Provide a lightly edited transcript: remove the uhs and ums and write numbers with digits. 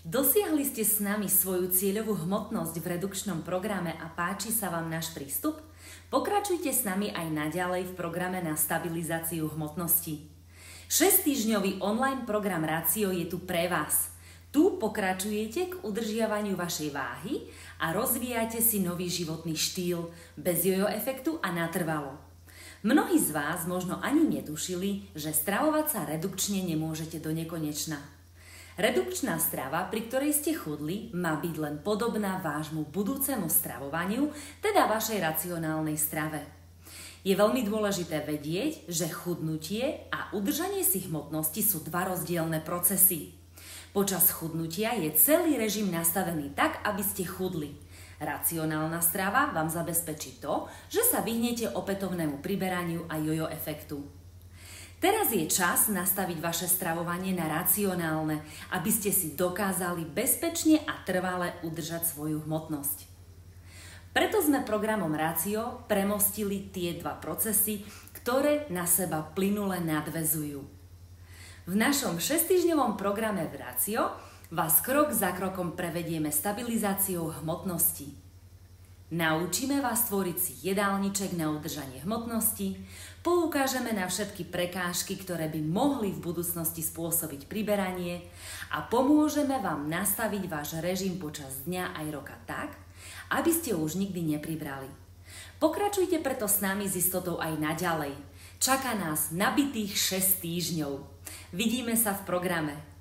Dosiahli ste s nami svoju cieľovú hmotnosť v redukčnom programe a páči sa vám náš prístup? Pokračujte s nami aj naďalej v programe na stabilizáciu hmotnosti. 6-týždňový online program Ratio je tu pre vás. Tu pokračujete k udržiavaniu vašej váhy a rozvíjate si nový životný štýl bez jojo efektu a natrvalo. Mnohí z vás možno ani netušili, že stravovať sa redukčne nemôžete do nekonečna. Redukčná strava, pri ktorej ste chudli, má byť len podobná vášmu budúcemu stravovaniu, teda vašej racionálnej strave. Je veľmi dôležité vedieť, že chudnutie a udržanie si hmotnosti sú dva rozdielne procesy. Počas chudnutia je celý režim nastavený tak, aby ste chudli. Racionálna strava vám zabezpečí to, že sa vyhnete opätovnému priberaniu a jojo efektu. Teraz je čas nastaviť vaše stravovanie na racionálne, aby ste si dokázali bezpečne a trvale udržať svoju hmotnosť. Preto sme programom Ratio premostili tie dva procesy, ktoré na seba plynule nadväzujú. V našom 6-týždňovom programe v Ratio vás krok za krokom prevedieme stabilizáciou hmotnosti. Naučíme vás tvoriť si jedálniček na udržanie hmotnosti, poukážeme na všetky prekážky, ktoré by mohli v budúcnosti spôsobiť priberanie a pomôžeme vám nastaviť váš režim počas dňa aj roka tak, aby ste už nikdy nepribrali. Pokračujte preto s nami s istotou aj naďalej. Čaká nás nabitých 6 týždňov. Vidíme sa v programe.